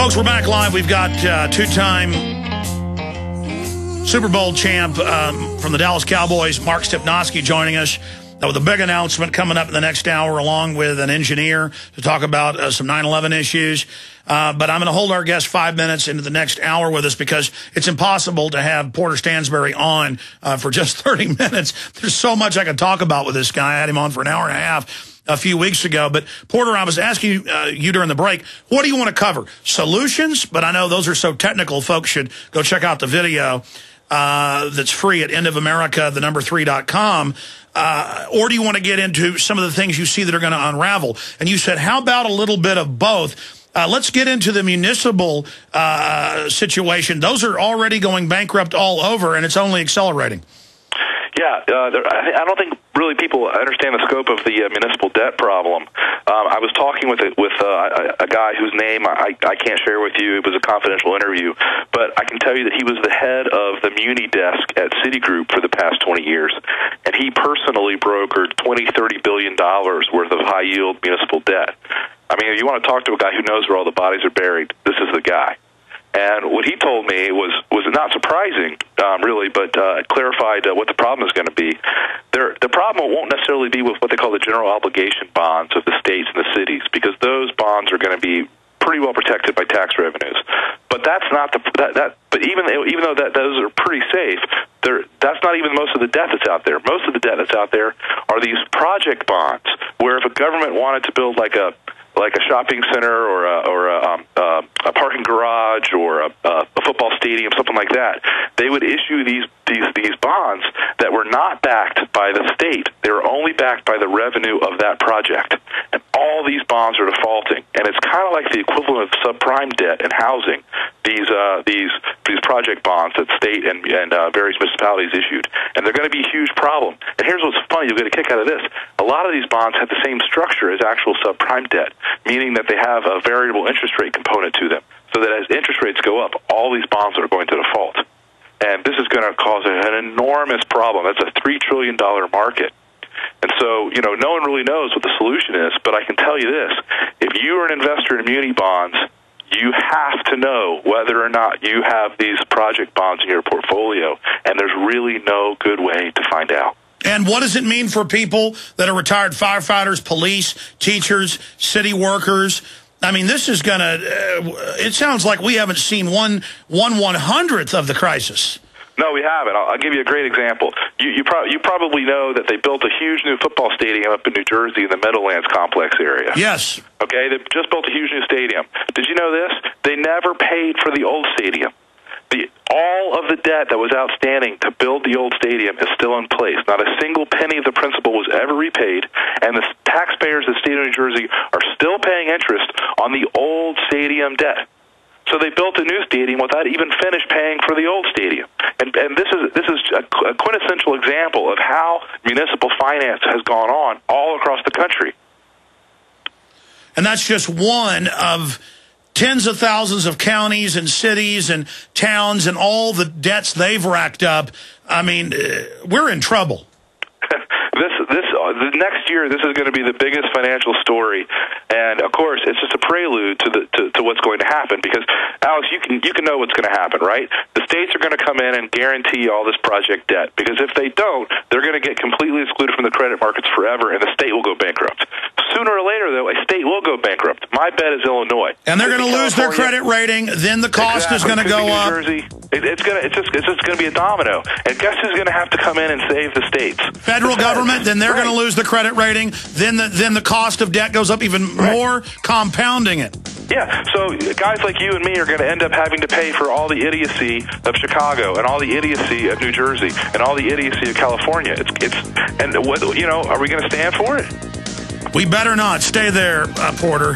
Folks, we're back live. We've got two-time Super Bowl champ from the Dallas Cowboys, Mark Stepnoski, joining us with a big announcement coming up in the next hour, along with an engineer to talk about some 9/11 issues. But I'm going to hold our guest 5 minutes into the next hour with us because it's impossible to have Porter Stansberry on for just 30 minutes. There's so much I could talk about with this guy. I had him on for an hour and a half a few weeks ago. But, Porter, I was asking you during the break, what do you want to cover? Solutions? But I know those are so technical. Folks should go check out the video that's free at endofamerica3.com. Or do you want to get into some of the things you see that are going to unravel? And you said, how about a little bit of both? Let's get into the municipal situation. Those are already going bankrupt all over, and it's only accelerating. Yeah, I don't think really people understand the scope of the municipal debt problem. I was talking with a guy whose name I can't share with you. It was a confidential interview, but I can tell you that he was the head of the Muni desk at Citigroup for the past 20 years, and he personally brokered $20–30 billion worth of high-yield municipal debt. I mean, if you want to talk to a guy who knows where all the bodies are buried, this is the guy. And what he told me was not surprising, really, but clarified what the problem is going to be. The problem won't necessarily be with what they call the general obligation bonds of the states and the cities, because those bonds are going to be pretty well protected by tax revenues. But that's not But even though those are pretty safe, that's not even most of the debt that's out there. Most of the debt that's out there are these project bonds, where if a government wanted to build like a shopping center or a parking garage or a football stadium, something like that, they would issue these bonds that were not backed by the state. They were only backed by the revenue of that project. And all these bonds are defaulting. And it's kind of like the equivalent of subprime debt in housing, these project bonds that state and various municipalities issued. And they're going to be a huge problem. And here's what's funny. You'll get a kick out of this. A lot of these bonds have the same structure as actual subprime debt, meaning that they have a variable interest rate component to them, so that as interest rates go up, all these bonds are going to default. And this is going to cause an enormous problem. That's a $3 trillion market. And so, no one really knows what the solution is, but I can tell you this. If you are an investor in muni bonds, you have to know whether or not you have these project bonds in your portfolio, and there's really no good way to find out. And what does it mean for people that are retired firefighters, police, teachers, city workers? I mean, this is going to, it sounds like we haven't seen one 1/100th of the crisis. No, we haven't. I'll give you a great example. You probably know that they built a huge new football stadium up in New Jersey in the Meadowlands complex area. Yes. Okay, they just built a huge new stadium. Did you know this? They never paid for the old stadium. All of the debt that was outstanding to build the old stadium is still in place. Not a single penny of the principal was ever repaid, and the taxpayers of the state of New Jersey are still paying interest on the old stadium debt. So they built a new stadium without even finished paying for the old stadium. And this is a quintessential example of how municipal finance has gone on all across the country. And that's just one of tens of thousands of counties and cities and towns and all the debts they've racked up. I mean, we're in trouble. The next year, this is going to be the biggest financial story, and of course, it's just a prelude to what's going to happen. Because Alex, you can know what's going to happen, right? The states are going to come in and guarantee all this project debt, because if they don't, they're going to get completely excluded from the credit markets forever, and the state will go bankrupt. Sooner or later, though, a state will go bankrupt. My bet is Illinois, and they're going to lose their credit rating. Then the cost is going to go up. Jersey. It's just going to be a domino, and guess who's going to have to come in and save the states? Federal government. Then they're going to lose the credit rating. Then the cost of debt goes up even more, compounding it. Yeah, so guys like you and me are going to end up having to pay for all the idiocy of Chicago and all the idiocy of New Jersey and all the idiocy of California. And what, are we going to stand for it? We better not. Stay there, Porter.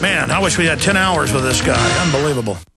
Man, I wish we had 10 hours with this guy. Unbelievable.